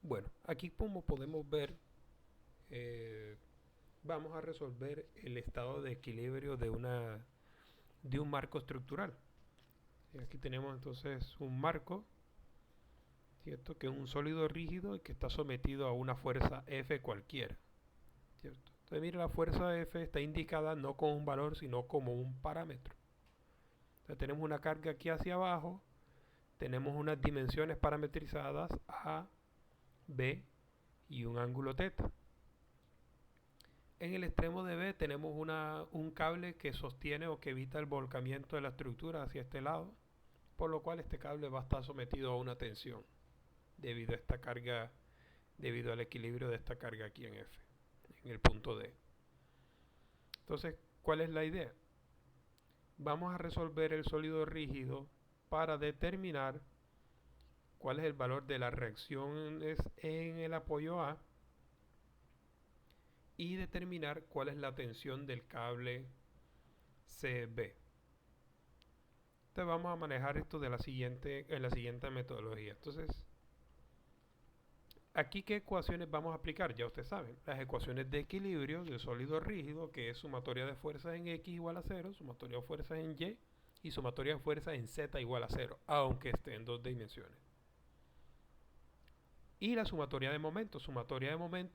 Bueno, aquí como podemos ver, eh, vamos a resolver el estado de equilibrio de un marco estructural. Y aquí tenemos entonces un marco, ¿cierto? Que es un sólido rígido y que está sometido a una fuerza F cualquiera, ¿cierto? Entonces mira, la fuerza F está indicada no como un valor, sino como un parámetro. Entonces tenemos una carga aquí hacia abajo, tenemos unas dimensiones parametrizadas A, B y un ángulo θ. En el extremo de B tenemos un cable que sostiene o que evita el volcamiento de la estructura hacia este lado, por lo cual este cable va a estar sometido a una tensión debido a esta carga, debido al equilibrio de esta carga aquí en F, en el punto D. Entonces, ¿cuál es la idea? Vamos a resolver el sólido rígido para determinar cuál es el valor de las reacciones en el apoyo A y determinar cuál es la tensión del cable CB. Entonces vamos a manejar esto en la siguiente metodología. Entonces, aquí qué ecuaciones vamos a aplicar, ya ustedes saben. Las ecuaciones de equilibrio de sólido rígido, que es sumatoria de fuerzas en X igual a cero, sumatoria de fuerzas en Y sumatoria de fuerzas en Z igual a cero, aunque esté en dos dimensiones. Y la sumatoria de momento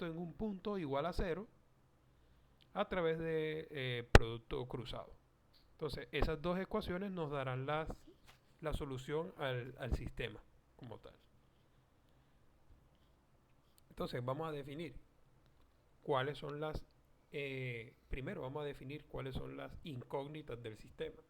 en un punto igual a cero a través de producto cruzado. Entonces, esas dos ecuaciones nos darán la solución al sistema como tal. Entonces, vamos a definir cuáles son primero vamos a definir cuáles son las incógnitas del sistema.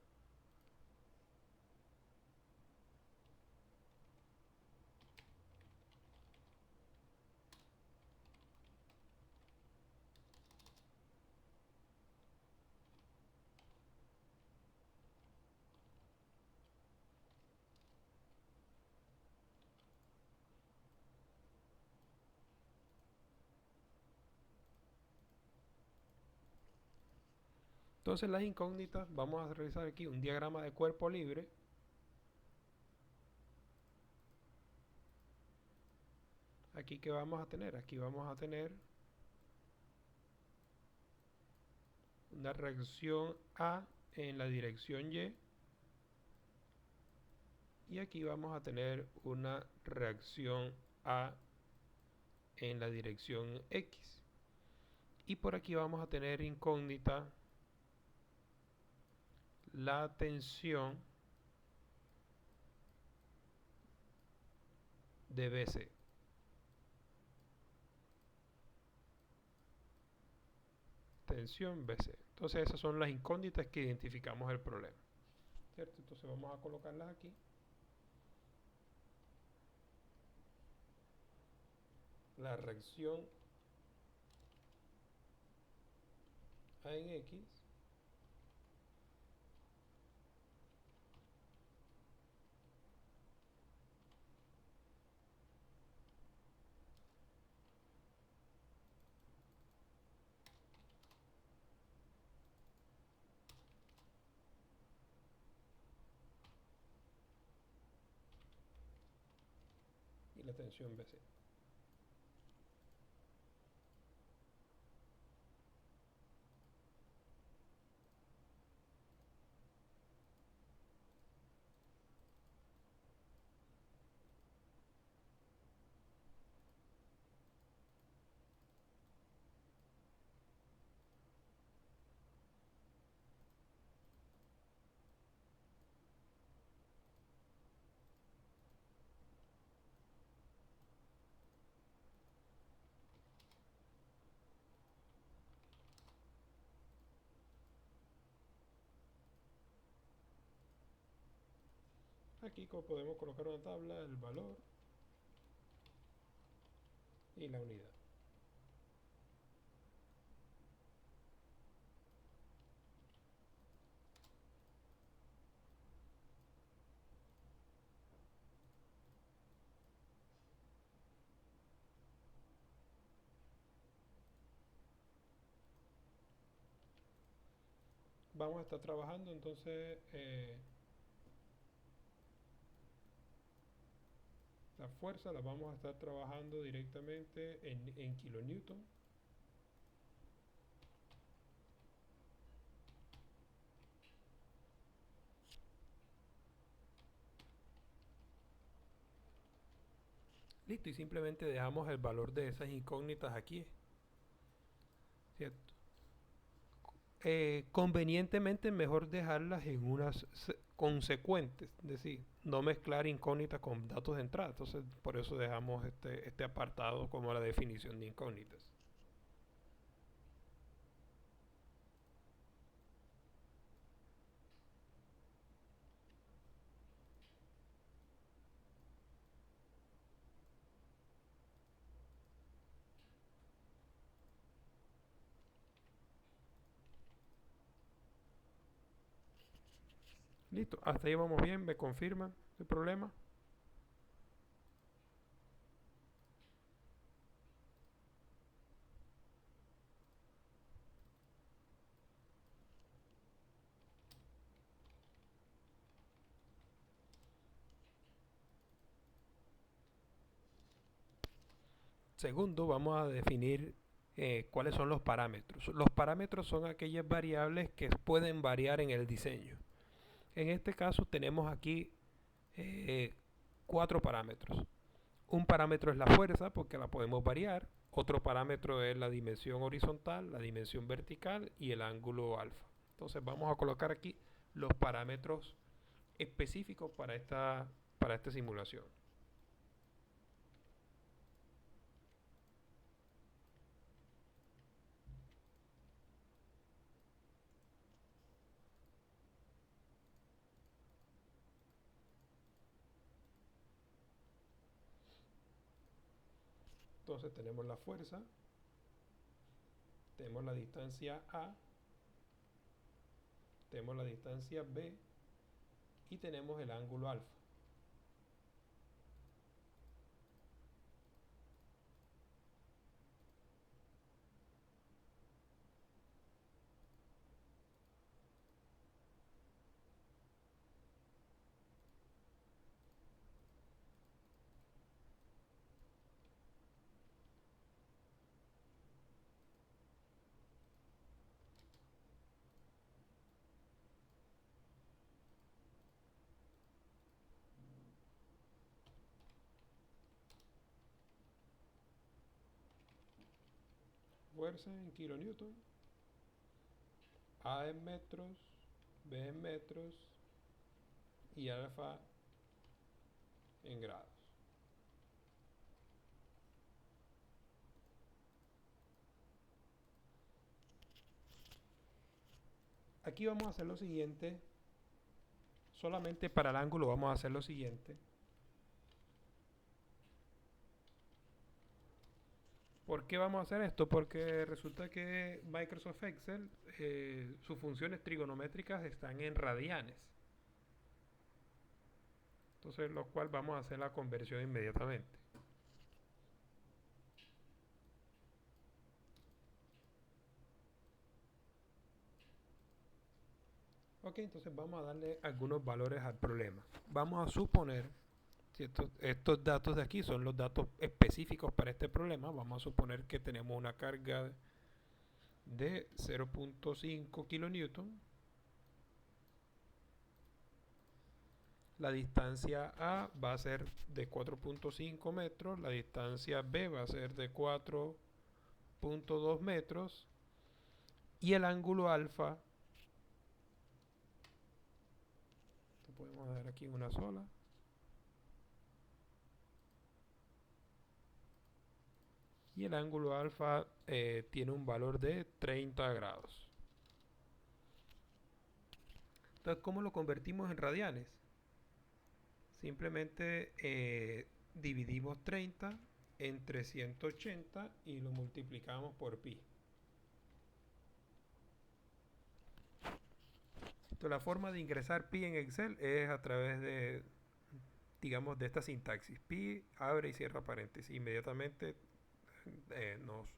Entonces, las incógnitas, vamos a realizar aquí un diagrama de cuerpo libre. Aquí que vamos a tener, aquí vamos a tener una reacción A en la dirección y aquí vamos a tener una reacción A en la dirección X. Y por aquí vamos a tener incógnita la tensión de BC. Tensión BC. Entonces esas son las incógnitas que identificamos el problema. ¿Cierto? Entonces vamos a colocarlas aquí. La reacción A en X y la tensión BC. Aquí podemos colocar una tabla, el valor y la unidad. Vamos a estar trabajando entonces La fuerza la vamos a estar trabajando directamente en kilonewton. Listo, y simplemente dejamos el valor de esas incógnitas aquí, ¿cierto? Convenientemente mejor dejarlas en unas consecuentes, es decir, no mezclar incógnitas con datos de entrada. Entonces, por eso dejamos este apartado como la definición de incógnitas. Listo, hasta ahí vamos bien, me confirman el problema. Segundo, vamos a definir cuáles son los parámetros. Los parámetros son aquellas variables que pueden variar en el diseño. En este caso tenemos aquí eh, cuatro parámetros. Un parámetro es la fuerza porque la podemos variar. Otro parámetro es la dimensión horizontal, la dimensión vertical y el ángulo alfa. Entonces vamos a colocar aquí los parámetros específicos para esta simulación. Entonces tenemos la fuerza, tenemos la distancia A, tenemos la distancia B y tenemos el ángulo alfa. Fuerza en kilonewton, A en metros, B en metros y alfa en grados. Aquí vamos a hacer lo siguiente, solamente para el ángulo vamos a hacer lo siguiente. ¿Por qué vamos a hacer esto? Porque resulta que Microsoft Excel, sus funciones trigonométricas están en radianes. Entonces, lo cual vamos a hacer la conversión inmediatamente. Ok, entonces vamos a darle algunos valores al problema. Vamos a suponer, si estos datos de aquí son los datos específicos para este problema, vamos a suponer que tenemos una carga de 0.5 kilonewton. La distancia A va a ser de 4.5 metros, la distancia B va a ser de 4.2 metros y el ángulo alfa, lo podemos dar aquí en una sola, y el ángulo alfa tiene un valor de 30 grados. Entonces, ¿cómo lo convertimos en radianes? Simplemente dividimos 30 entre 180 y lo multiplicamos por pi. Entonces, la forma de ingresar pi en Excel es a través de, digamos, de esta sintaxis. Pi abre y cierra paréntesis. Inmediatamente nos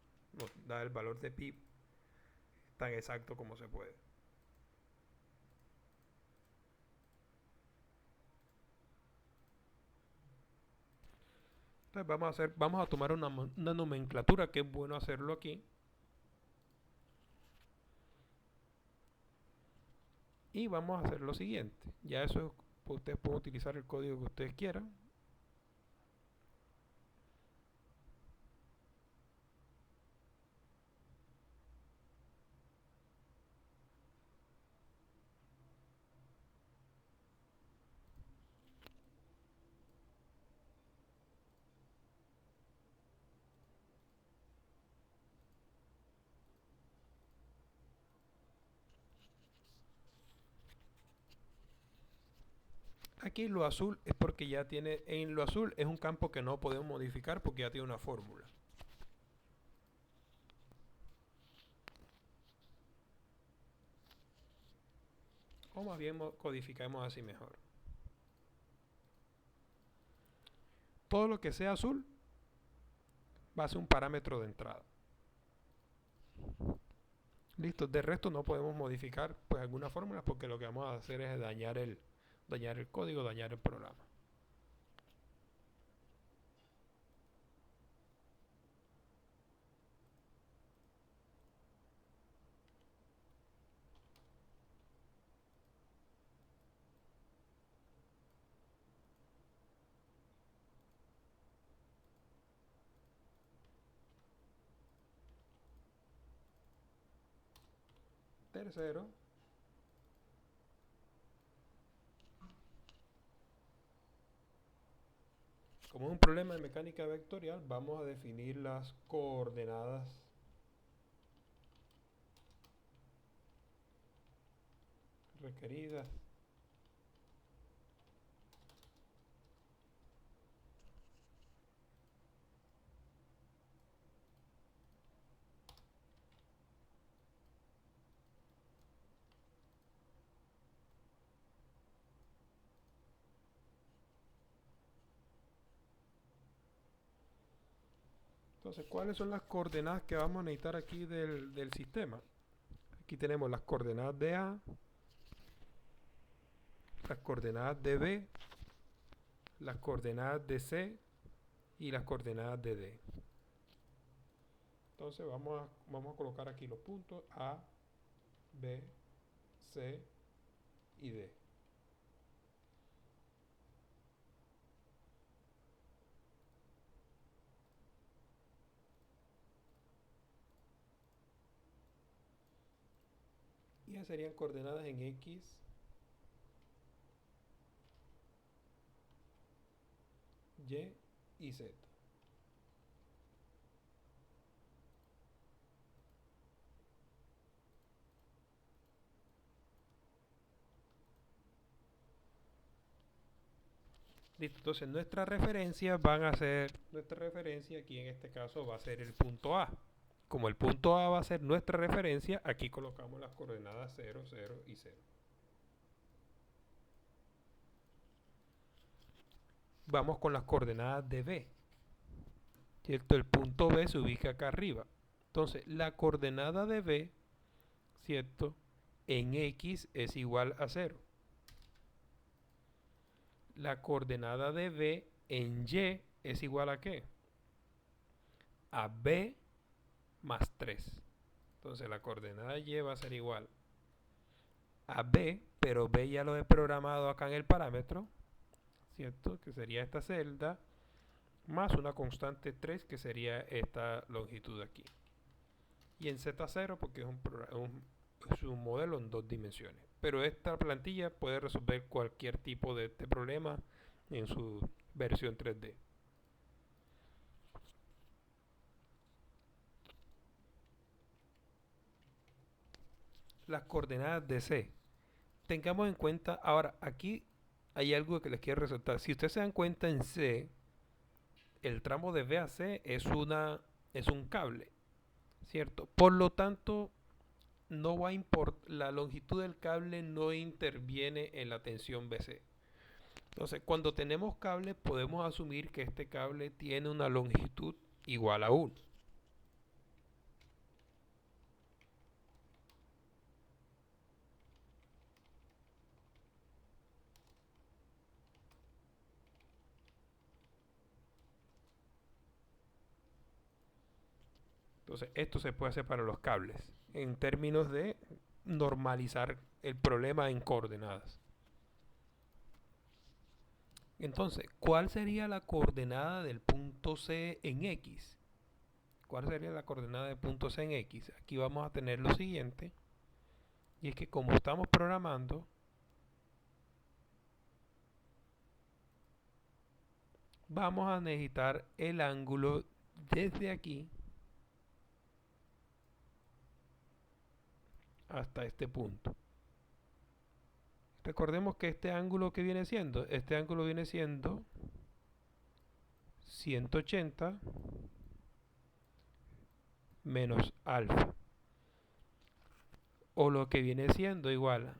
da el valor de pi tan exacto como se puede. Entonces vamos a tomar una nomenclatura que es bueno hacerlo aquí. Y vamos a hacer lo siguiente. Ya eso ustedes pueden utilizar el código que ustedes quieran. Aquí lo azul es porque ya tiene, en lo azul es un campo que no podemos modificar porque ya tiene una fórmula. O más bien codificamos así mejor. Todo lo que sea azul va a ser un parámetro de entrada. Listo, de resto no podemos modificar pues algunas fórmulas porque lo que vamos a hacer es dañar el código, dañar el programa. Tercero, como es un problema de mecánica vectorial, vamos a definir las coordenadas requeridas. Entonces, ¿cuáles son las coordenadas que vamos a necesitar aquí del sistema? Aquí tenemos las coordenadas de A, las coordenadas de B, las coordenadas de C y las coordenadas de D. Entonces vamos a colocar aquí los puntos A, B, C y D. Y esas serían coordenadas en X, Y y Z. Listo, entonces nuestra referencia aquí en este caso va a ser el punto A. Como el punto A va a ser nuestra referencia, aquí colocamos las coordenadas 0, 0 y 0. Vamos con las coordenadas de B. ¿Cierto? El punto B se ubica acá arriba. Entonces, la coordenada de B, ¿cierto? En X es igual a 0. La coordenada de B en Y es igual a ¿qué? A B más 3. Entonces, la coordenada de Y va a ser igual a B, pero B ya lo he programado acá en el parámetro, ¿cierto? Que sería esta celda, más una constante 3, que sería esta longitud aquí. Y en Z0, porque es un modelo en 2 dimensiones. Pero esta plantilla puede resolver cualquier tipo de este problema en su versión 3D. Las coordenadas de C. Tengamos en cuenta, ahora aquí hay algo que les quiero resaltar. Si ustedes se dan cuenta en C, el tramo de B a C es un cable, ¿cierto? Por lo tanto, no va a la longitud del cable no interviene en la tensión BC. Entonces, cuando tenemos cable, podemos asumir que este cable tiene una longitud igual a 1. Entonces, esto se puede hacer para los cables en términos de normalizar el problema en coordenadas. Entonces, ¿cuál sería la coordenada del punto C en X? ¿Cuál sería la coordenada del punto C en X? Aquí vamos a tener lo siguiente, y es que como estamos programando, vamos a necesitar el ángulo desde aquí hasta este punto. Recordemos que este ángulo viene siendo 180 menos alfa, o lo que viene siendo igual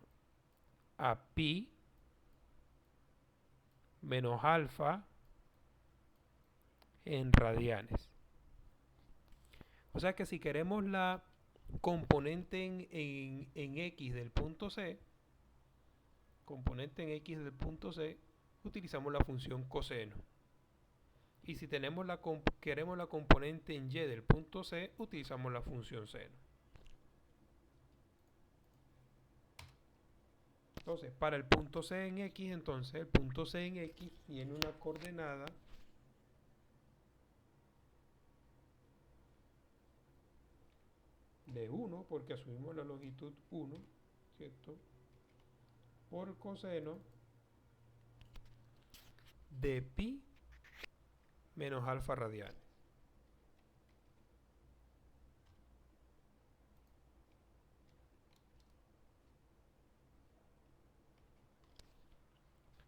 a pi menos alfa en radianes. O sea que si queremos la componente en X del punto C, utilizamos la función coseno. Y si queremos la componente en Y del punto C, utilizamos la función seno. Entonces, para el punto C en X, el punto C en X tiene una coordenada de 1, porque asumimos la longitud 1, ¿cierto? Por coseno de pi menos alfa radianes.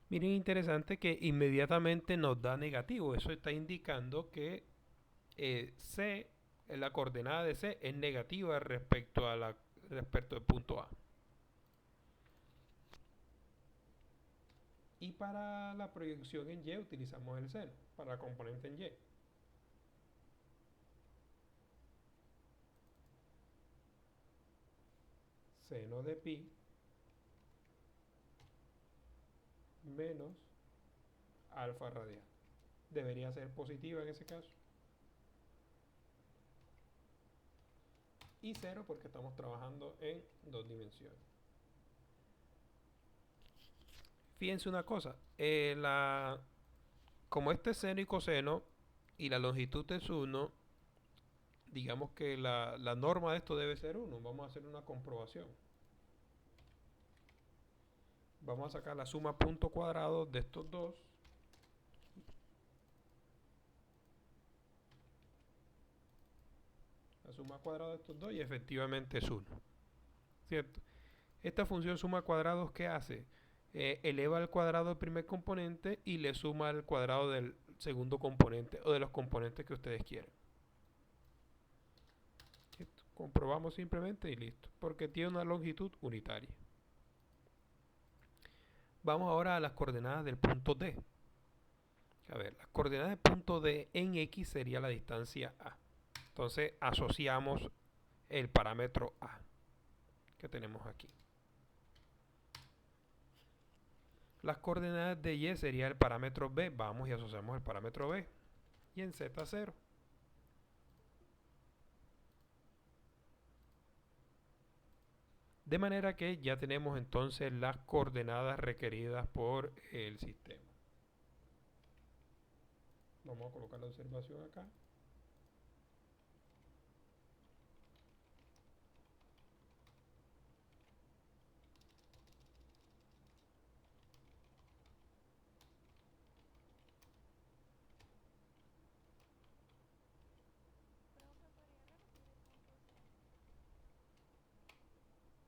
Miren, interesante que inmediatamente nos da negativo. Eso está indicando que C, la coordenada de C es negativa respecto al punto A. Y para la proyección en Y utilizamos el seno, para la componente en Y. Seno de pi menos alfa radial. Debería ser positiva en ese caso. Y 0 porque estamos trabajando en 2 dimensiones. Fíjense una cosa, como este es seno y coseno y la longitud es 1, digamos que la norma de esto debe ser 1. Vamos a hacer una comprobación. Vamos a sacar la suma punto cuadrado de estos dos. La suma cuadrada de estos dos y efectivamente es 1. ¿Cierto? Esta función suma cuadrados, ¿qué hace? Eleva al cuadrado el primer componente y le suma al cuadrado del segundo componente o de los componentes que ustedes quieran. ¿Cierto? Comprobamos simplemente y listo, porque tiene una longitud unitaria. Vamos ahora a las coordenadas del punto D. A ver, las coordenadas del punto D en X sería la distancia A. Entonces asociamos el parámetro A que tenemos aquí. Las coordenadas de Y sería el parámetro B. Vamos y asociamos el parámetro B. Y en Z 0. De manera que ya tenemos entonces las coordenadas requeridas por el sistema. Vamos a colocar la observación acá.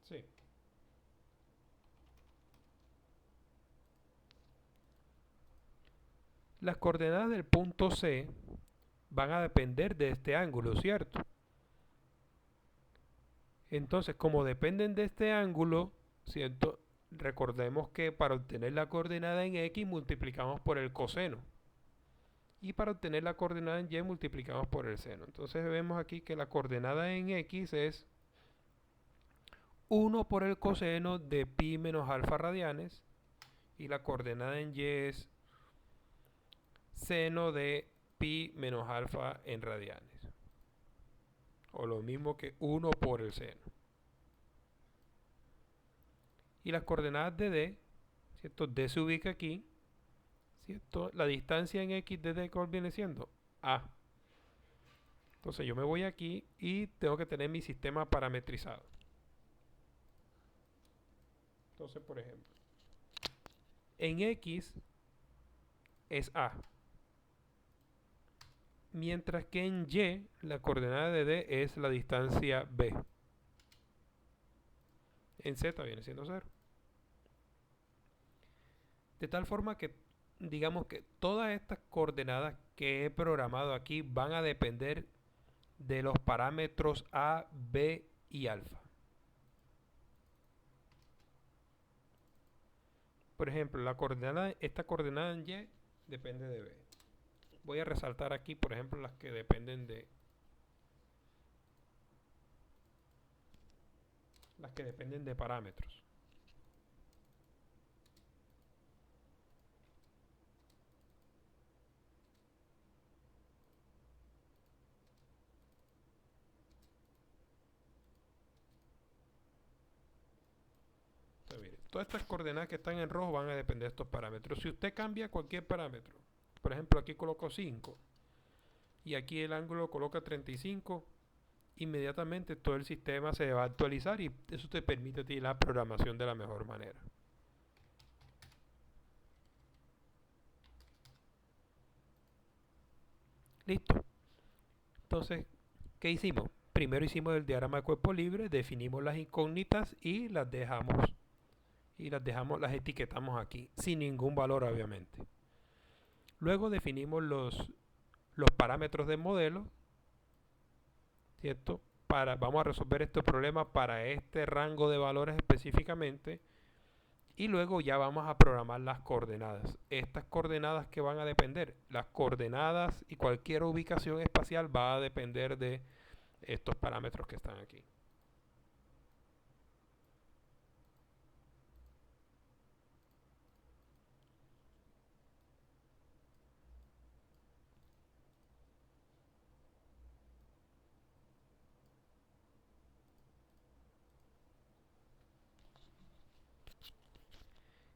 Sí. Las coordenadas del punto C van a depender de este ángulo, ¿cierto? Entonces, como dependen de este ángulo, ¿cierto? Recordemos que para obtener la coordenada en X multiplicamos por el coseno. Y para obtener la coordenada en Y multiplicamos por el seno. Entonces vemos aquí que la coordenada en X es 1 por el coseno de pi menos alfa radianes. Y la coordenada en Y es seno de pi menos alfa en radianes. o lo mismo que 1 por el seno. Y las coordenadas de D, ¿cierto? D se ubica aquí, ¿cierto? La distancia en X de D, ¿cuál viene siendo? A. Entonces yo me voy aquí y tengo que tener mi sistema parametrizado. Entonces, por ejemplo, en X es A. Mientras que en Y la coordenada de D es la distancia B. En Z viene siendo 0. De tal forma que digamos que todas estas coordenadas que he programado aquí van a depender de los parámetros A, B y alfa. Por ejemplo, esta coordenada en Y depende de B. Voy a resaltar aquí, por ejemplo, las que dependen de parámetros. Entonces, mire, todas estas coordenadas que están en rojo van a depender de estos parámetros. Si usted cambia cualquier parámetro, por ejemplo, aquí coloco 5 y aquí el ángulo coloca 35, inmediatamente todo el sistema se va a actualizar y eso te permite a ti la programación de la mejor manera. Listo. Entonces, ¿qué hicimos? Primero hicimos el diagrama de cuerpo libre, definimos las incógnitas y las etiquetamos aquí, sin ningún valor obviamente. Luego definimos los parámetros del modelo, ¿cierto? Vamos a resolver este problema para este rango de valores específicamente. Y luego ya vamos a programar las coordenadas. Estas coordenadas que van a depender, las coordenadas y cualquier ubicación espacial va a depender de estos parámetros que están aquí.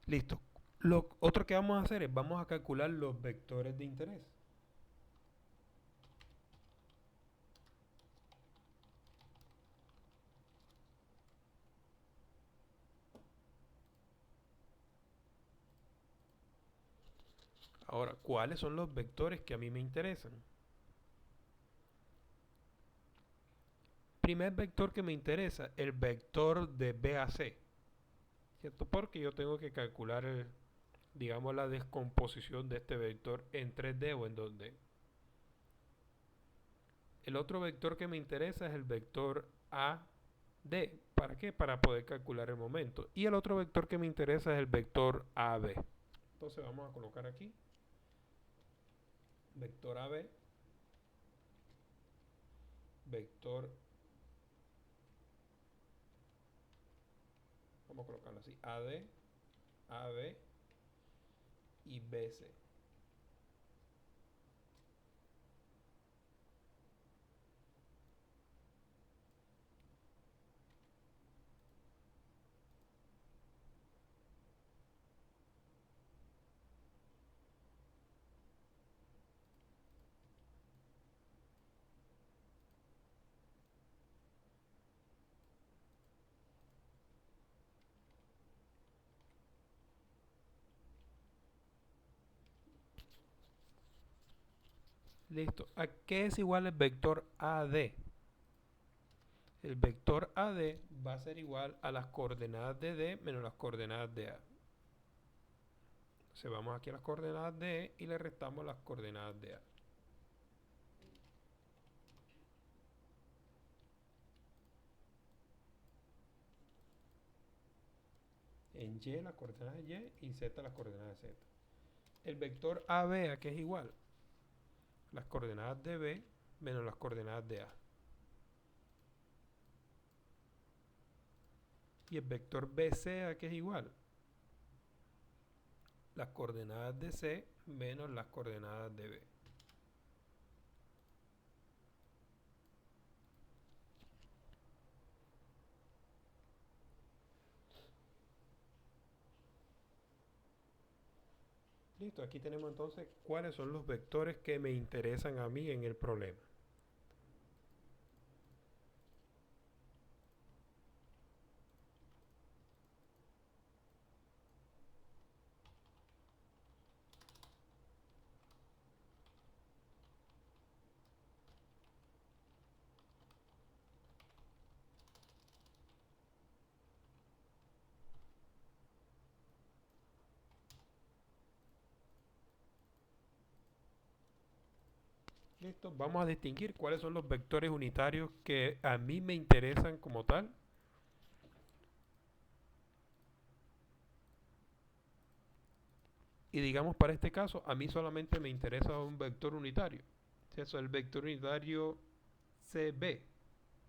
Listo. Lo otro que vamos a hacer es vamos a calcular los vectores de interés. Ahora, ¿cuáles son los vectores que a mí me interesan? Primer vector que me interesa, el vector de B a C, ¿cierto? Porque yo tengo que calcular, digamos, la descomposición de este vector en 3D o en 2D. El otro vector que me interesa es el vector AD. ¿Para qué? Para poder calcular el momento. Y el otro vector que me interesa es el vector AB. Entonces vamos a colocar aquí vector AB, vector, vamos a colocarlo así, AD, AB y BC. Listo. ¿A qué es igual el vector AD? El vector AD va a ser igual a las coordenadas de D menos las coordenadas de A. Entonces vamos aquí a las coordenadas de E y le restamos las coordenadas de A. En Y las coordenadas de Y y Z las coordenadas de Z. El vector AB a qué es igual? Las coordenadas de B menos las coordenadas de A. Y el vector BC a qué es igual? Las coordenadas de C menos las coordenadas de B. Listo, aquí tenemos entonces cuáles son los vectores que me interesan a mí en el problema. Listo, vamos a distinguir cuáles son los vectores unitarios que a mí me interesan como tal. Y digamos para este caso, a mí solamente me interesa un vector unitario. Eso es el vector unitario CB.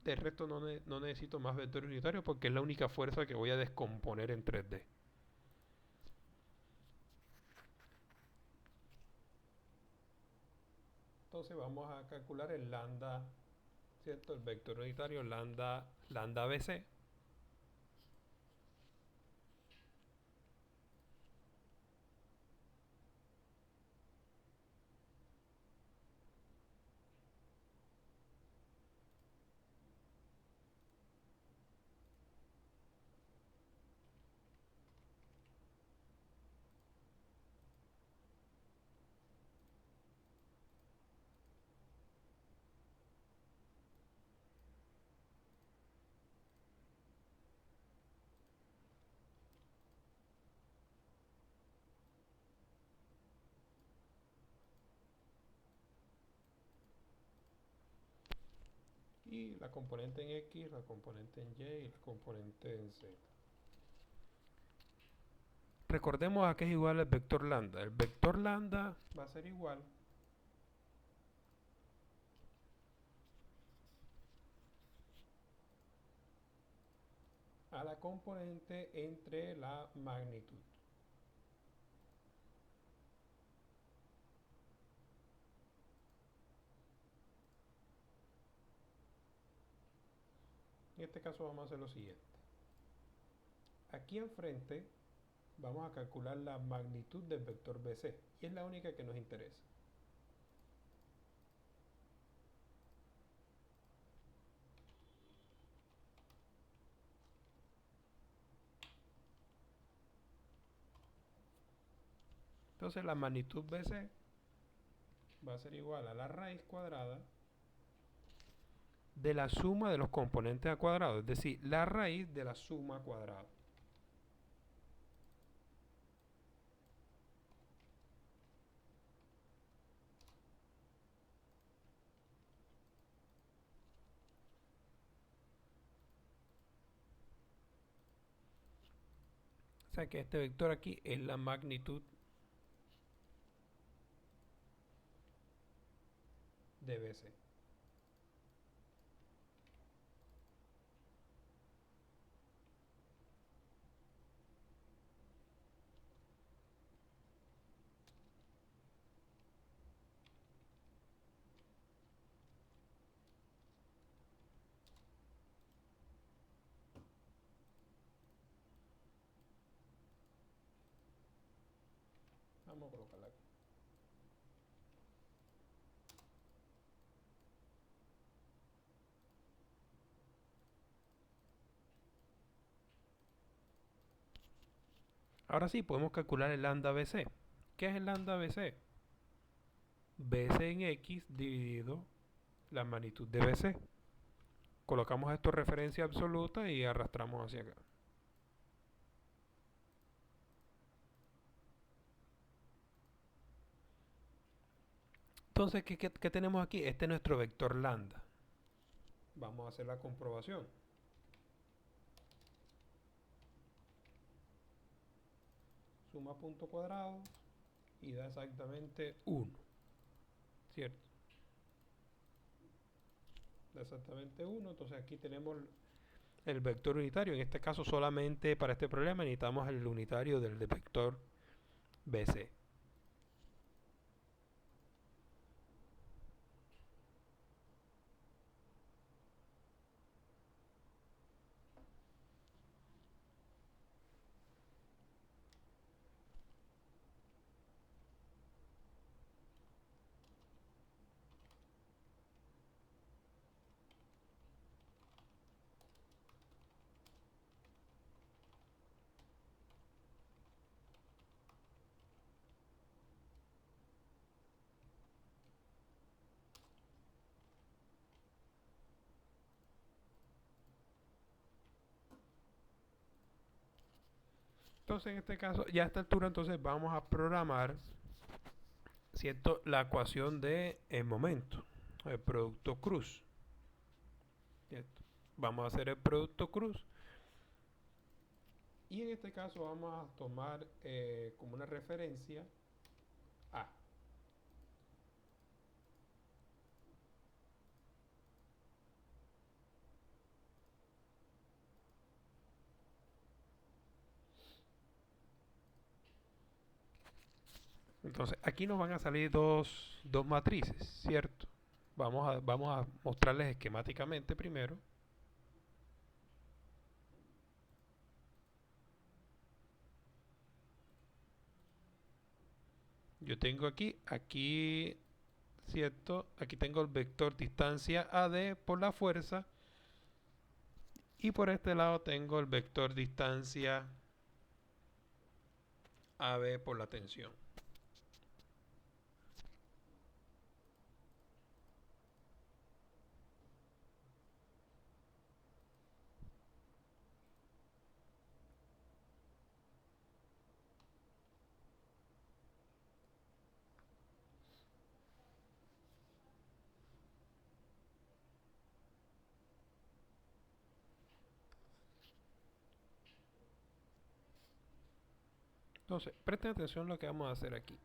De resto no necesito más vectores unitarios porque es la única fuerza que voy a descomponer en 3D. Entonces vamos a calcular el lambda, ¿cierto? El vector unitario lambda BC. Y la componente en X, la componente en Y y la componente en Z. Recordemos a qué es igual el vector lambda. El vector lambda va a ser igual a la componente entre la magnitud. En este caso vamos a hacer lo siguiente. Aquí enfrente vamos a calcular la magnitud del vector BC y es la única que nos interesa. Entonces la magnitud BC va a ser igual a la raíz cuadrada de la suma de los componentes a cuadrado, es decir, la raíz de la suma cuadrada. O sea que este vector aquí es la magnitud de BC. Vamos a colocarla aquí. Ahora sí, podemos calcular el lambda BC. ¿Qué es el lambda BC? BC en X dividido la magnitud de BC. Colocamos esto en referencia absoluta y arrastramos hacia acá. Entonces, ¿qué tenemos aquí? Este es nuestro vector lambda. Vamos a hacer la comprobación. Suma punto cuadrado y da exactamente 1. ¿Cierto? Da exactamente 1. Entonces aquí tenemos el vector unitario. En este caso solamente para este problema necesitamos el unitario del vector BC. Entonces, en este caso, ya a esta altura, entonces vamos a programar, ¿cierto? La ecuación de el momento, el producto cruz, ¿cierto? Vamos a hacer el producto cruz. Y en este caso vamos a tomar como una referencia A. Entonces, aquí nos van a salir dos matrices, ¿cierto? Vamos a mostrarles esquemáticamente primero. Yo tengo aquí, ¿cierto? Aquí tengo el vector distancia AD por la fuerza. Y por este lado tengo el vector distancia AB por la tensión. Entonces, presten atención a lo que vamos a hacer aquí.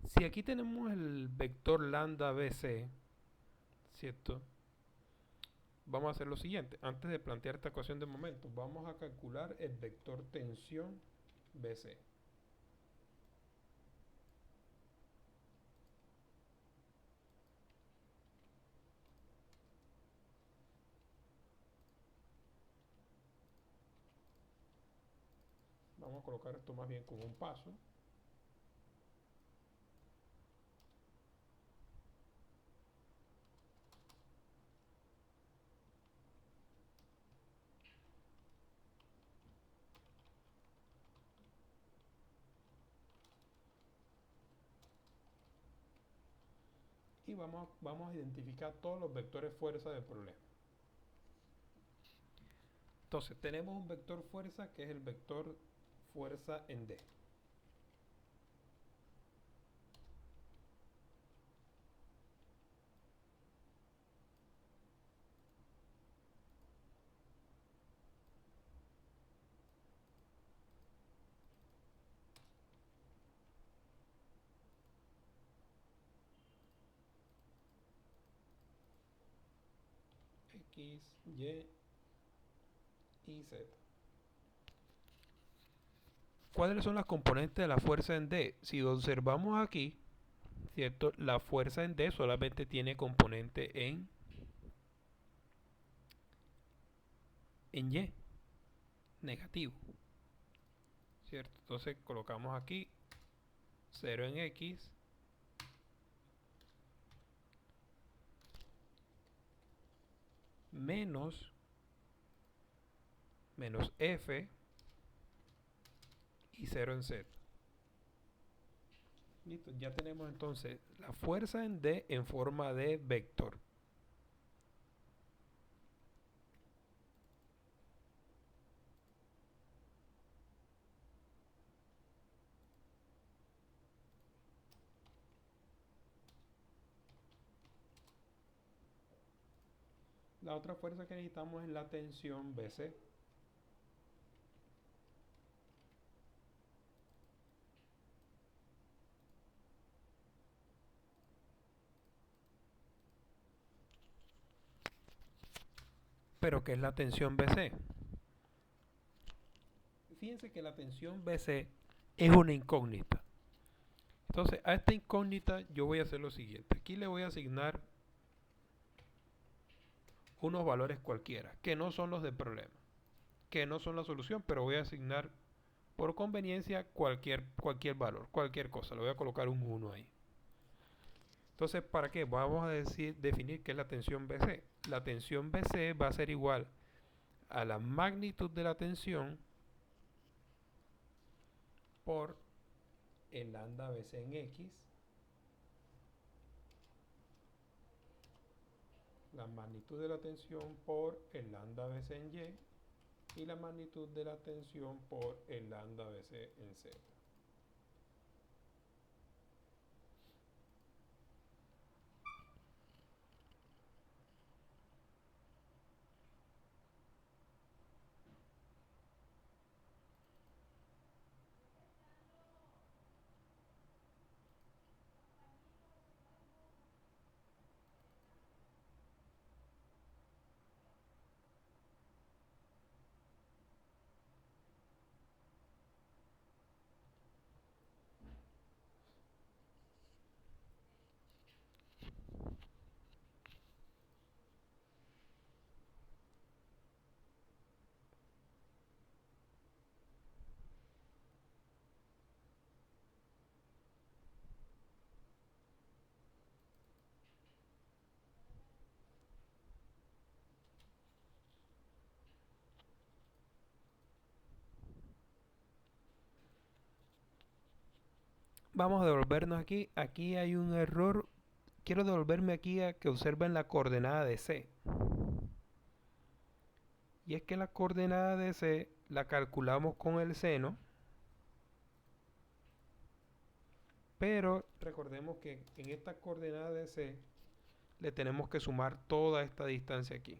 Si aquí tenemos el vector lambda BC, ¿cierto? Vamos a hacer lo siguiente. Antes de plantear esta ecuación de momento, vamos a calcular el vector tensión BC. Vamos a colocar esto más bien como un paso. Y vamos a identificar todos los vectores fuerza del problema. Entonces, tenemos un vector fuerza que es el vector fuerza en D. X, Y y Z. ¿Cuáles son las componentes de la fuerza en D? Si observamos aquí, ¿cierto? La fuerza en D solamente tiene componente en Y, negativo, ¿cierto? Entonces colocamos aquí 0 en X, menos F y 0 en Z. Listo, ya tenemos entonces la fuerza en D en forma de vector. La otra fuerza que necesitamos es la tensión BC. Pero ¿qué es la tensión BC? Fíjense que la tensión BC es una incógnita. Entonces, a esta incógnita yo voy a hacer lo siguiente. Aquí le voy a asignar unos valores cualquiera, que no son los del problema, que no son la solución, pero voy a asignar por conveniencia cualquier valor, cualquier cosa. Le voy a colocar un 1 ahí. Entonces, ¿para qué? Vamos a definir qué es la tensión BC. La tensión BC va a ser igual a la magnitud de la tensión por el lambda BC en X, la magnitud de la tensión por el lambda BC en Y, y la magnitud de la tensión por el lambda BC en Z. Vamos a devolvernos aquí. Aquí hay un error. Quiero devolverme aquí a que observen la coordenada de C. Y es que la coordenada de C la calculamos con el seno. Pero recordemos que en esta coordenada de C le tenemos que sumar toda esta distancia aquí.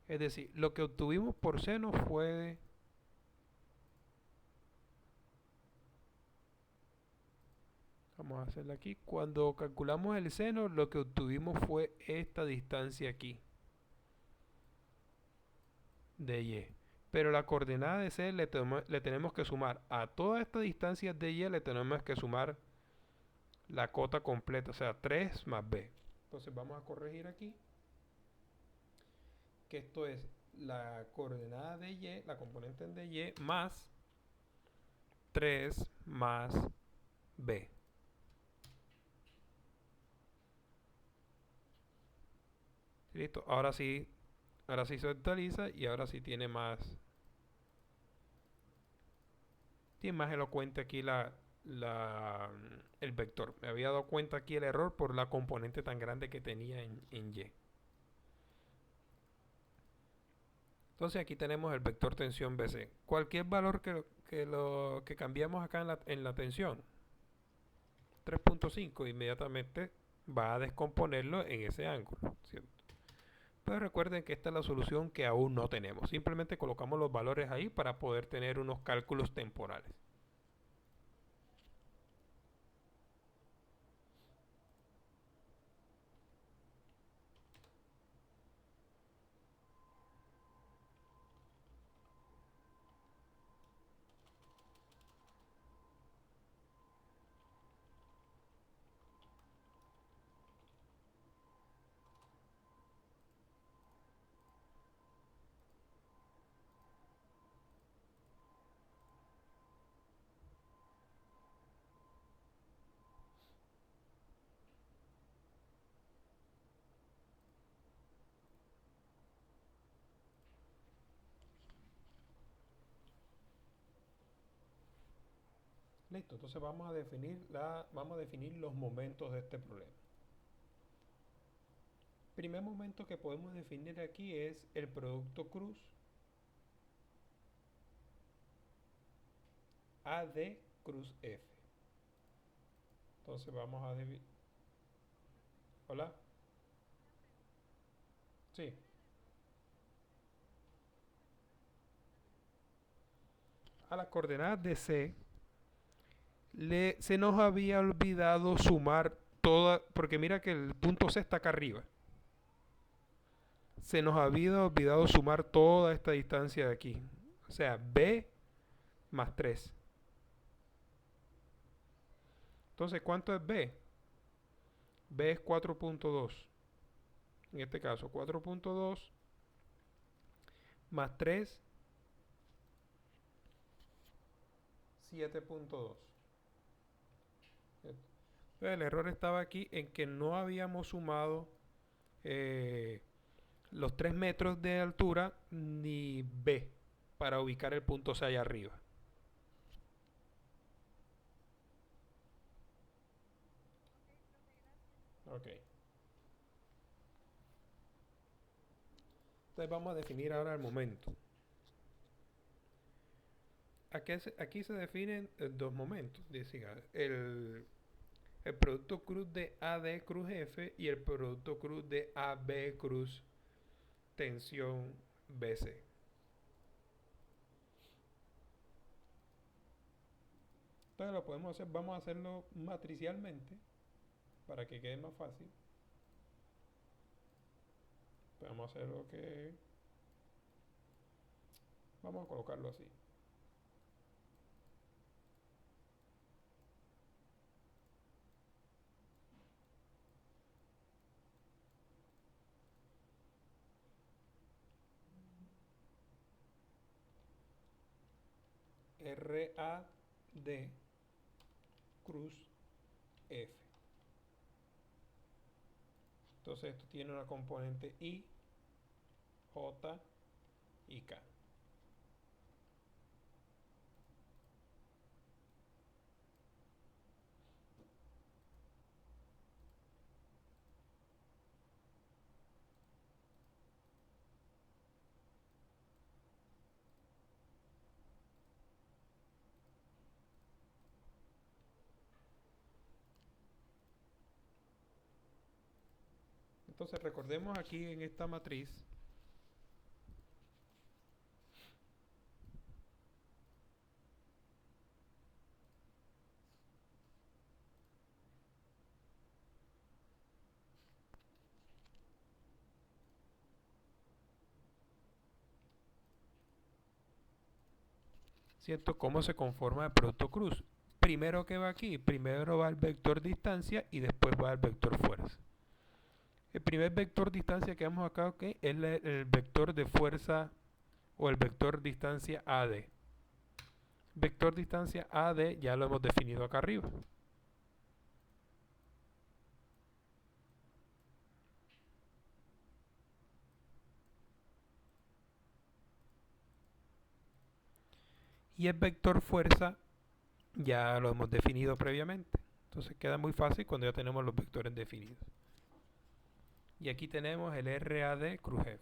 Es decir, lo que obtuvimos por seno fue... Vamos a hacerlo aquí. Cuando calculamos el seno, lo que obtuvimos fue esta distancia aquí. De Y. Pero la coordenada de C le tenemos que sumar a toda esta distancia de Y, le tenemos que sumar la cota completa, o sea, 3 más B. Entonces vamos a corregir aquí. Que esto es la coordenada de Y, la componente de Y, más 3 más B. Listo, ahora sí se actualiza y ahora sí tiene más elocuente aquí el vector. Me había dado cuenta aquí el error por la componente tan grande que tenía en Y. Entonces aquí tenemos el vector tensión BC. Cualquier valor que cambiamos acá en la tensión, 3.5, inmediatamente va a descomponerlo en ese ángulo, ¿cierto? Pero recuerden que esta es la solución que aún no tenemos. Simplemente colocamos los valores ahí para poder tener unos cálculos temporales. Listo, entonces vamos a definir los momentos de este problema. Primer momento que podemos definir aquí es el producto cruz AD cruz F. Entonces vamos a dividir. Hola. Sí. A las coordenadas de C se nos había olvidado sumar toda, porque mira que el punto C está acá arriba. Se nos había olvidado sumar toda esta distancia de aquí. O sea, B más 3. Entonces, ¿cuánto es B? B es 4.2. En este caso, 4.2 más 3, 7.2. El error estaba aquí en que no habíamos sumado los 3 metros de altura ni B para ubicar el punto C allá arriba. Ok. Entonces vamos a definir ahora el momento. aquí se definen dos momentos. Dice, el producto cruz de AD cruz F y el producto cruz de AB cruz tensión BC. Entonces lo podemos hacer, vamos a hacerlo matricialmente para que quede más fácil. Vamos a hacer lo que... Vamos a colocarlo así. RAD cruz F. Entonces esto tiene una componente I, J y K. Entonces recordemos aquí en esta matriz ¿cierto? ¿Cómo se conforma el producto cruz? Primero que va aquí, primero va el vector distancia y después va el vector fuerza. El primer vector distancia que vemos acá, okay, es el vector de fuerza o el vector distancia AD. Vector distancia AD ya lo hemos definido acá arriba. Y el vector fuerza ya lo hemos definido previamente. Entonces queda muy fácil cuando ya tenemos los vectores definidos. Y aquí tenemos el RAD cruz F.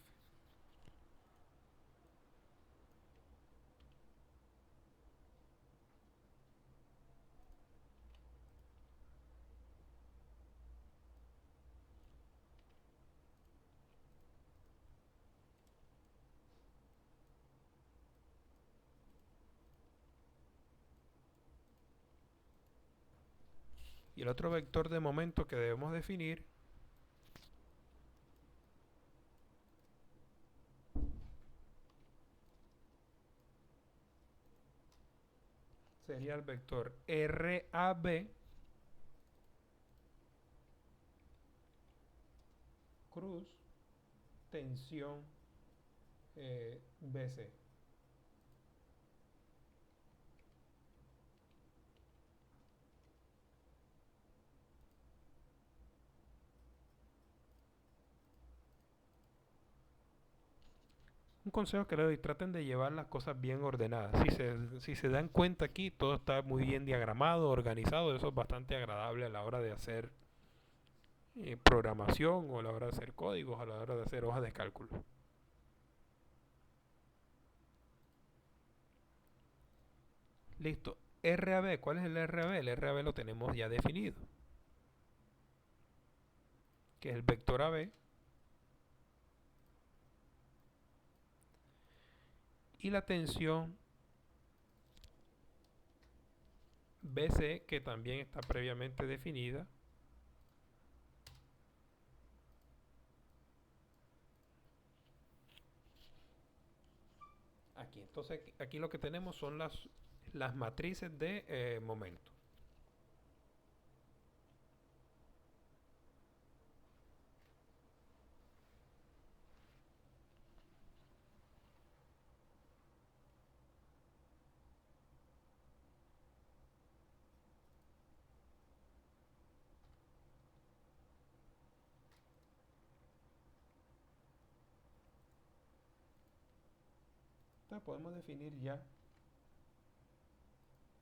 Y el otro vector de momento que debemos definir sería el vector RAB cruz tensión BC. Un consejo que le doy, traten de llevar las cosas bien ordenadas. Si se dan cuenta aquí, todo está muy bien diagramado, organizado. Eso es bastante agradable a la hora de hacer programación o a la hora de hacer códigos, a la hora de hacer hojas de cálculo. Listo. RAB, ¿cuál es el RAB? El RAB lo tenemos ya definido, que es el vector AB y la tensión BC, que también está previamente definida. Aquí, entonces aquí lo que tenemos son las matrices de momento. Entonces podemos definir ya.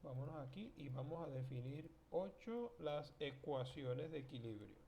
Vámonos aquí y vamos a definir 8 las ecuaciones de equilibrio.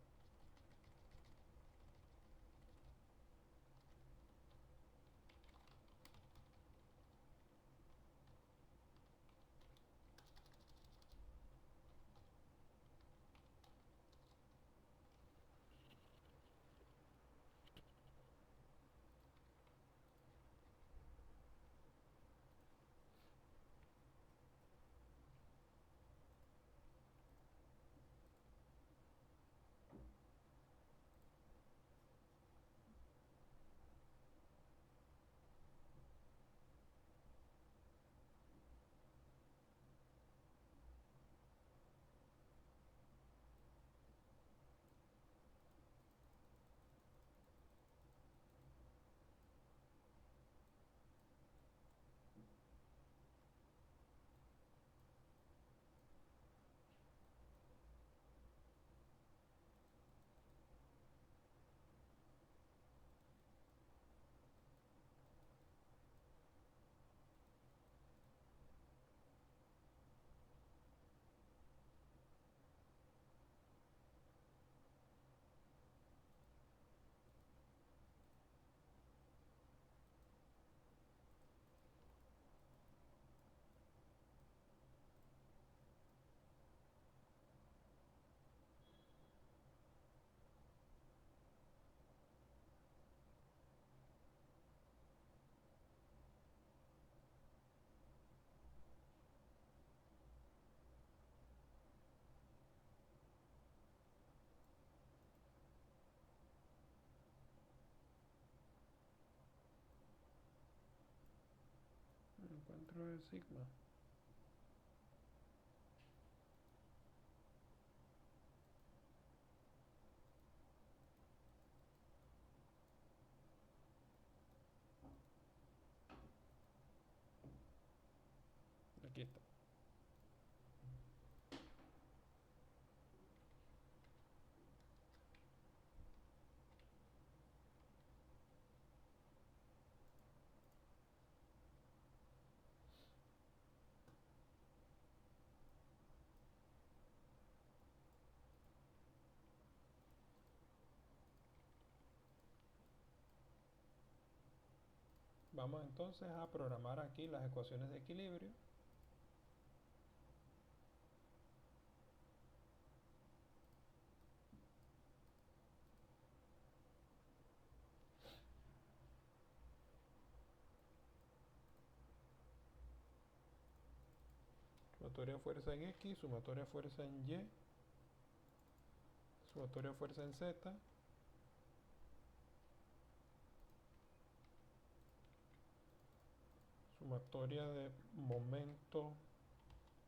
dentro del sigma. Aquí está. Vamos entonces a programar aquí las ecuaciones de equilibrio. Sumatoria de fuerza en X, sumatoria de fuerza en Y, sumatoria de fuerza en Z, sumatoria de momento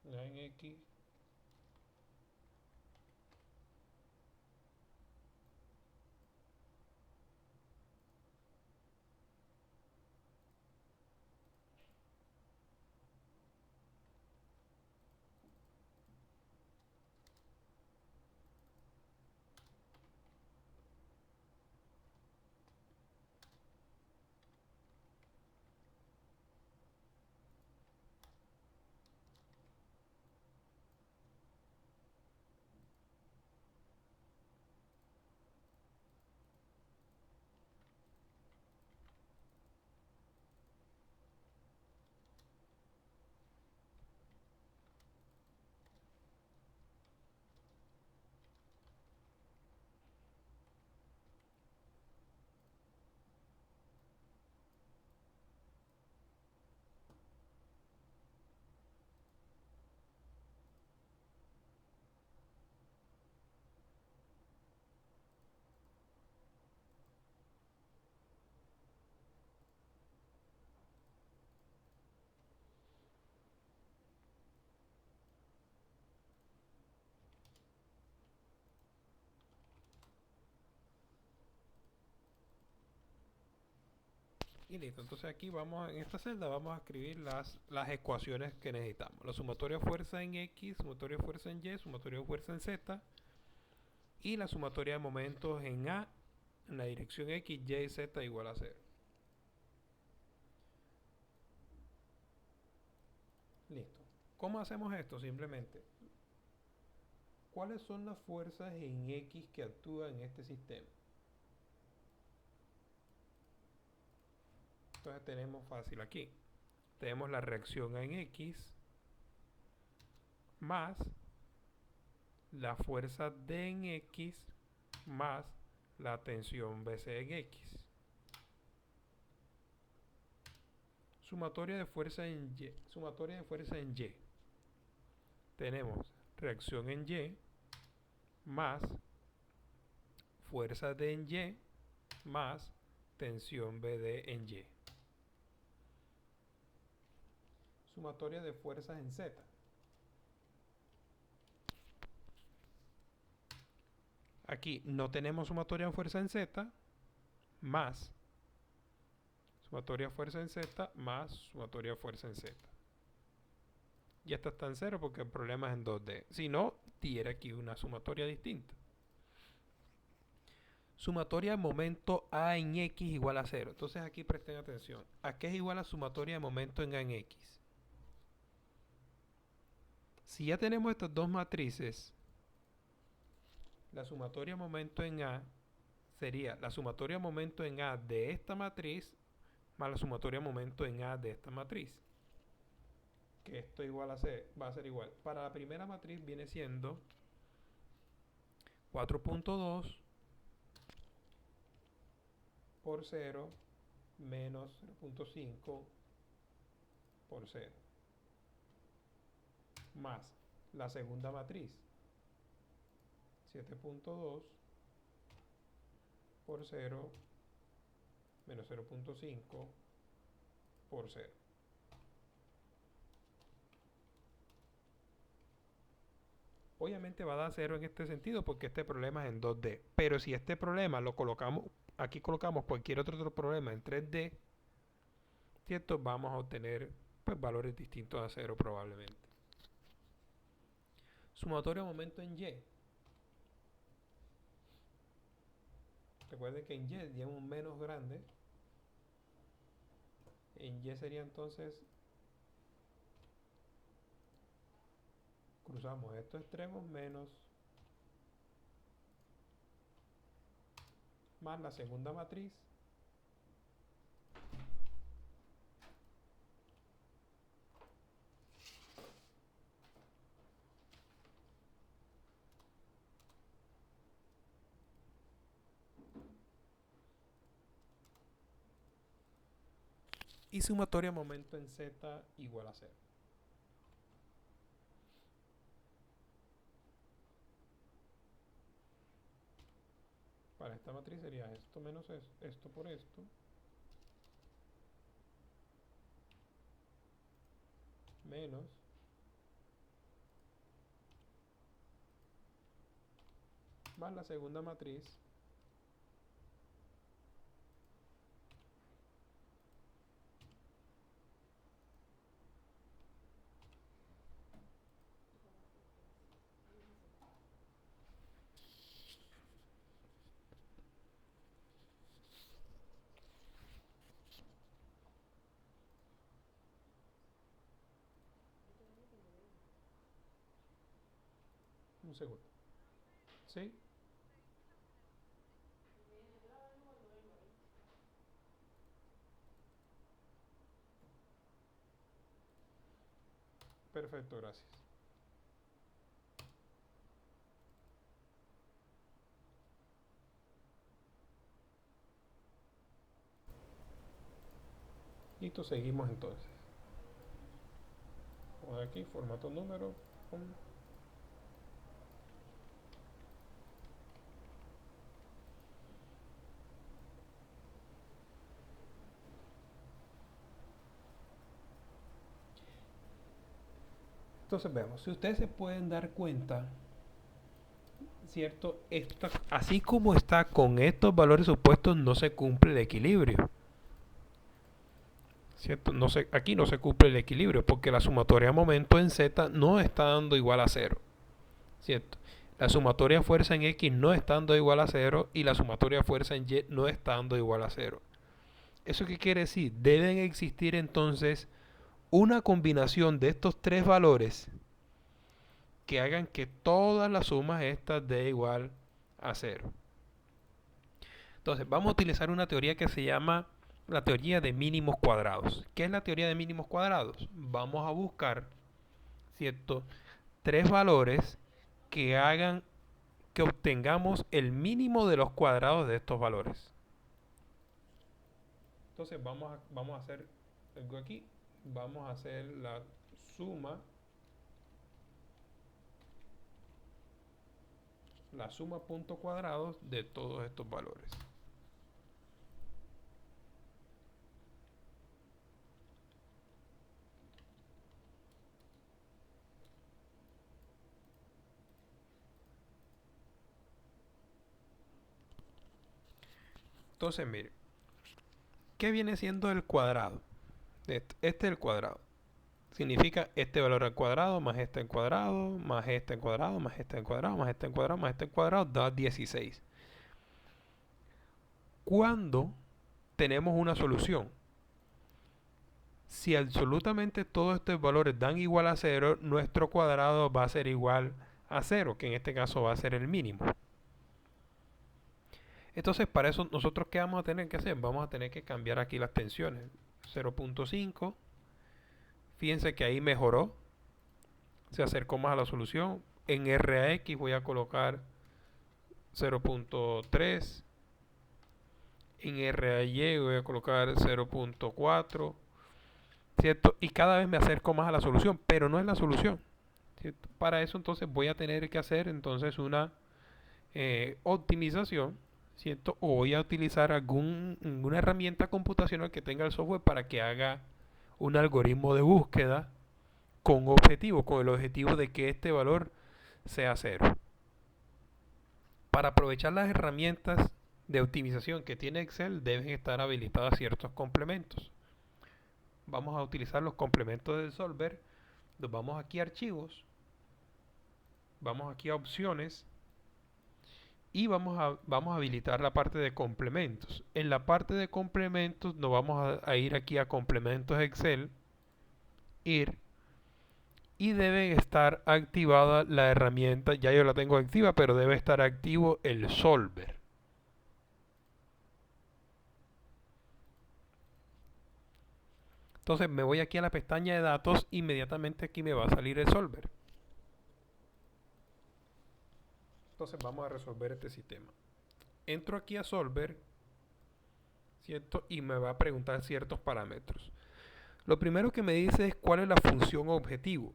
en X, y listo. Entonces aquí vamos, en esta celda vamos a escribir las ecuaciones que necesitamos. La sumatoria de fuerza en X, sumatoria de fuerza en Y, sumatoria de fuerza en Z y la sumatoria de momentos en A en la dirección X, Y y Z igual a 0. Listo. ¿Cómo hacemos esto? Simplemente, ¿cuáles son las fuerzas en X que actúan en este sistema? Entonces tenemos fácil aquí. Tenemos la reacción en X más la fuerza D en X más la tensión BC en X. Sumatoria de fuerza en Y. Sumatoria de fuerza en Y. Tenemos reacción en Y más fuerza D en Y más tensión BD en Y. Sumatoria de fuerzas en Z. Aquí no tenemos sumatoria de fuerza en Z más sumatoria de fuerza en Z más sumatoria de fuerza en Z. Y esta está en 0 porque el problema es en 2D. Si no, diera aquí una sumatoria distinta. Sumatoria de momento A en X igual a 0. Entonces aquí presten atención. ¿A qué es igual a sumatoria de momento en A en X? Si ya tenemos estas dos matrices, la sumatoria de momento en A sería la sumatoria de momento en A de esta matriz más la sumatoria de momento en A de esta matriz. Que esto igual a ser, va a ser igual. Para la primera matriz viene siendo 4.2 por 0 menos 0.5 por 0 más la segunda matriz 7.2 por 0 menos 0.5 por 0. Obviamente va a dar 0 en este sentido porque este problema es en 2D. Pero si este problema lo colocamos, aquí colocamos cualquier otro problema en 3D, ¿cierto? Vamos a obtener pues, valores distintos a 0 probablemente. Sumatorio de momento en Y. Recuerden que en Y es un menos grande. En Y sería entonces, cruzamos estos extremos menos más la segunda matriz y sumatoria de momento en Z igual a 0. Para esta matriz sería esto menos esto por esto, menos más la segunda matriz un segundo. ¿Sí? Perfecto, gracias. Listo, seguimos entonces. Vamos aquí, formato número. Pum. Entonces veamos, si ustedes se pueden dar cuenta, ¿cierto? Así como está con estos valores supuestos, no se cumple el equilibrio. ¿Cierto? Aquí no se cumple el equilibrio porque la sumatoria de momento en Z no está dando igual a 0. ¿Cierto? La sumatoria de fuerza en X no está dando igual a 0 y la sumatoria de fuerza en Y no está dando igual a 0. ¿Eso qué quiere decir? Deben existir entonces una combinación de estos tres valores que hagan que todas las sumas estas dé igual a 0. Entonces, vamos a utilizar una teoría que se llama la teoría de mínimos cuadrados. ¿Qué es la teoría de mínimos cuadrados? Vamos a buscar, ¿cierto? Tres valores que hagan que obtengamos el mínimo de los cuadrados de estos valores. Entonces, vamos a hacer algo aquí. Vamos a hacer la suma punto cuadrados de todos estos valores. Entonces, mire, ¿qué viene siendo el cuadrado? Este es el cuadrado. Significa este valor al cuadrado, más este al cuadrado, más este al cuadrado, más este al cuadrado, más este al cuadrado, más este al cuadrado, da 16. Cuando tenemos una solución, si absolutamente todos estos valores dan igual a 0, nuestro cuadrado va a ser igual a 0, que en este caso va a ser el mínimo. Entonces, para eso, ¿nosotros qué vamos a tener que hacer? Vamos a tener que cambiar aquí las tensiones. 0.5. Fíjense que ahí mejoró. Se acercó más a la solución. En RAX voy a colocar 0.3. En RAY voy a colocar 0.4. ¿Cierto? Y cada vez me acerco más a la solución, pero no es la solución. ¿Cierto? Para eso entonces voy a tener que hacer entonces una optimización, ¿cierto? O voy a utilizar alguna herramienta computacional que tenga el software para que haga un algoritmo de búsqueda con el objetivo de que este valor sea 0. Para aprovechar las herramientas de optimización que tiene Excel deben estar habilitados ciertos complementos. Vamos a utilizar los complementos del Solver. Nos vamos aquí a archivos, vamos aquí a opciones y vamos a habilitar la parte de complementos. En la parte de complementos nos vamos a ir aquí a complementos Excel, ir, y debe estar activada la herramienta. Ya yo la tengo activa, pero debe estar activo el Solver. Entonces me voy aquí a la pestaña de datos, inmediatamente aquí me va a salir el Solver. Entonces vamos a resolver este sistema. Entro aquí a Solver, ¿cierto? Y me va a preguntar ciertos parámetros. Lo primero que me dice es cuál es la función objetivo.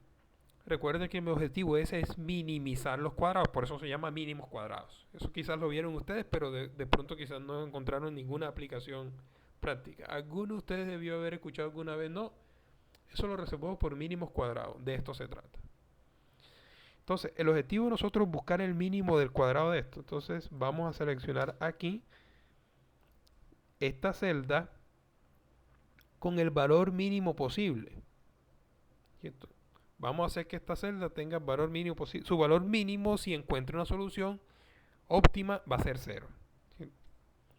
Recuerden que mi objetivo es minimizar los cuadrados, por eso se llama mínimos cuadrados. Eso quizás lo vieron ustedes, pero de pronto quizás no encontraron ninguna aplicación práctica. ¿Alguno de ustedes debió haber escuchado alguna vez? No, eso lo reservamos por mínimos cuadrados, de esto se trata. Entonces, el objetivo de nosotros es buscar el mínimo del cuadrado de esto. Entonces, vamos a seleccionar aquí esta celda con el valor mínimo posible. ¿Cierto? Vamos a hacer que esta celda tenga el valor mínimo posible. Su valor mínimo, si encuentra una solución óptima, va a ser 0. ¿Sí?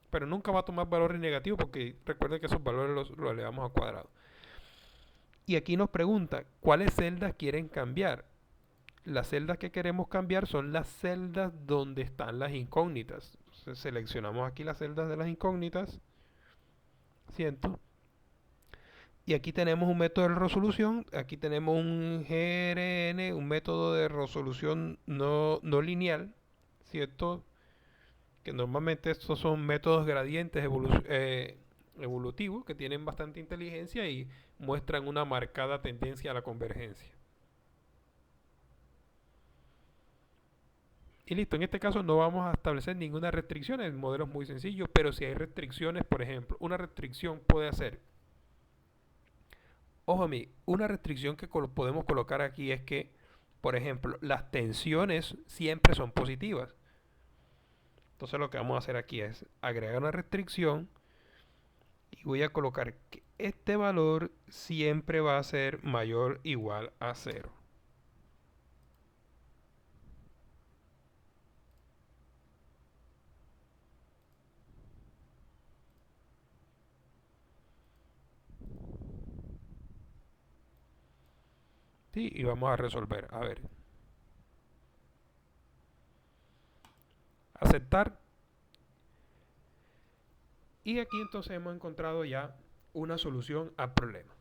Pero nunca va a tomar valores negativos porque recuerden que esos valores los elevamos a cuadrado. Y aquí nos pregunta, ¿cuáles celdas quieren cambiar? Las celdas que queremos cambiar son las celdas donde están las incógnitas. Entonces, seleccionamos aquí las celdas de las incógnitas. ¿Cierto? Y aquí tenemos un método de resolución. Aquí tenemos un GRN, un método de resolución no lineal. ¿Cierto? Que normalmente estos son métodos gradientes evolutivos que tienen bastante inteligencia y muestran una marcada tendencia a la convergencia. Y listo, en este caso no vamos a establecer ninguna restricción, el modelo es muy sencillo, pero si hay restricciones, por ejemplo, una restricción puede ser, ojo a mí, una restricción que podemos colocar aquí es que, por ejemplo, las tensiones siempre son positivas. Entonces lo que vamos a hacer aquí es agregar una restricción y voy a colocar que este valor siempre va a ser mayor o igual a 0. ¿Sí? Y vamos a resolver. A ver. Aceptar. Y aquí entonces hemos encontrado ya una solución al problema.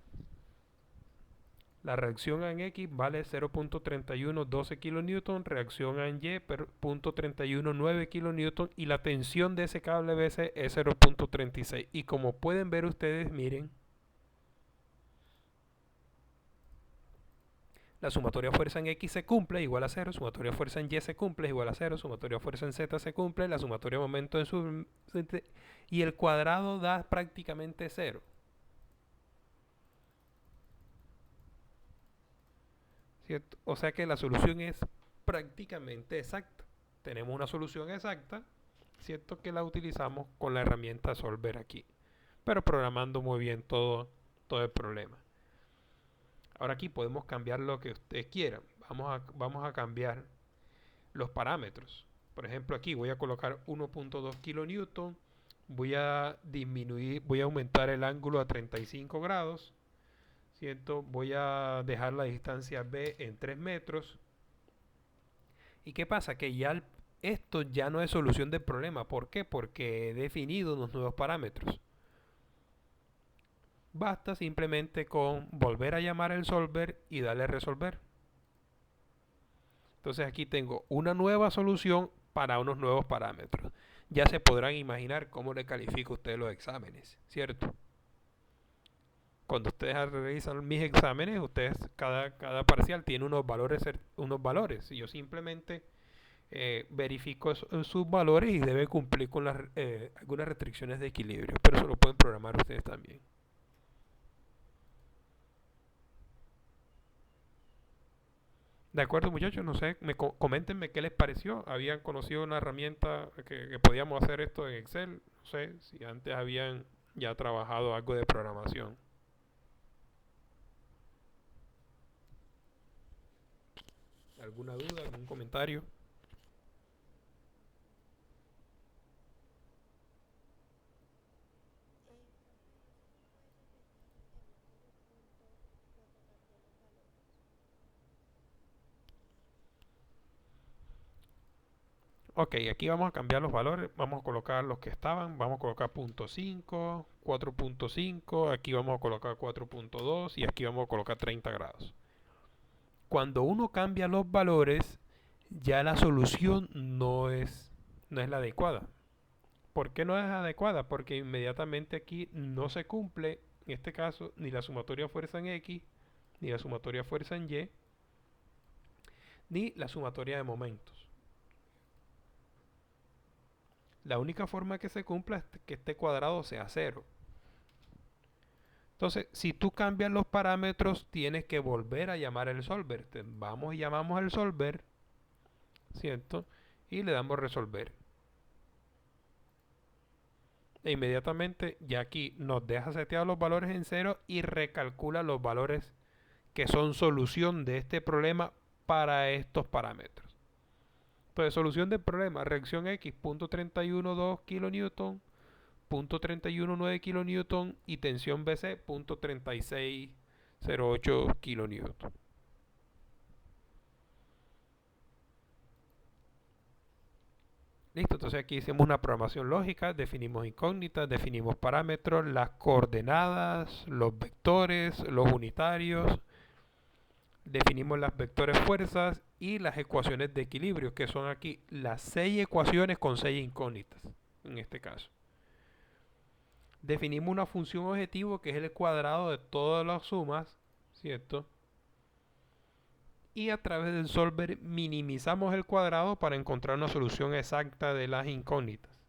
La reacción en X vale 0.3112 kN, reacción en Y 0.319 kN y la tensión de ese cable BC es 0.36. Y como pueden ver ustedes, miren, la sumatoria fuerza en X se cumple, igual a 0, sumatoria fuerza en Y se cumple, igual a 0, sumatoria fuerza en Z se cumple, la sumatoria momento en su... y el cuadrado da prácticamente 0. ¿Cierto? O sea que la solución es prácticamente exacta. Tenemos una solución exacta, ¿cierto? Que la utilizamos con la herramienta Solver aquí, pero programando muy bien todo el problema. Ahora aquí podemos cambiar lo que ustedes quieran. Vamos a cambiar los parámetros. Por ejemplo, aquí voy a colocar 1.2 kN. Voy a disminuir, voy a aumentar el ángulo a 35 grados. ¿Cierto? Voy a dejar la distancia B en 3 metros. ¿Y qué pasa? Que ya esto ya no es solución del problema. ¿Por qué? Porque he definido unos nuevos parámetros. Basta simplemente con volver a llamar el solver y darle a resolver. Entonces aquí tengo una nueva solución para unos nuevos parámetros. Ya se podrán imaginar cómo le califico a ustedes los exámenes, ¿cierto? Cuando ustedes realizan mis exámenes, ustedes cada parcial tiene unos valores. Y yo simplemente verifico sus valores y debe cumplir con algunas restricciones de equilibrio. Pero eso lo pueden programar ustedes también. De acuerdo, muchachos, no sé, coméntenme qué les pareció. ¿Habían conocido una herramienta que podíamos hacer esto en Excel? No sé, si antes habían ya trabajado algo de programación. ¿Alguna duda, algún comentario? Ok, aquí vamos a cambiar los valores, vamos a colocar los que estaban, vamos a colocar punto 5, 4.5, aquí vamos a colocar 4.2 y aquí vamos a colocar 30 grados. Cuando uno cambia los valores, ya la solución no es la adecuada. ¿Por qué no es adecuada? Porque inmediatamente aquí no se cumple, en este caso, ni la sumatoria fuerza en X, ni la sumatoria fuerza en Y, ni la sumatoria de momentos. La única forma que se cumpla es que este cuadrado sea cero. Entonces, si tú cambias los parámetros, tienes que volver a llamar el solver. Vamos y llamamos al solver, ¿cierto? Y le damos resolver. E inmediatamente ya aquí nos deja seteados los valores en cero y recalcula los valores que son solución de este problema para estos parámetros. Entonces, solución del problema, reacción X, punto 31.2 kilonewton, punto 31.9 kilonewton y tensión BC, punto 36.08 kilonewton. Listo, entonces aquí hicimos una programación lógica, definimos incógnitas, definimos parámetros, las coordenadas, los vectores, los unitarios, definimos las vectores fuerzas y las ecuaciones de equilibrio, que son aquí las 6 ecuaciones con 6 incógnitas, en este caso. Definimos una función objetivo que es el cuadrado de todas las sumas, ¿cierto? Y a través del solver minimizamos el cuadrado para encontrar una solución exacta de las incógnitas.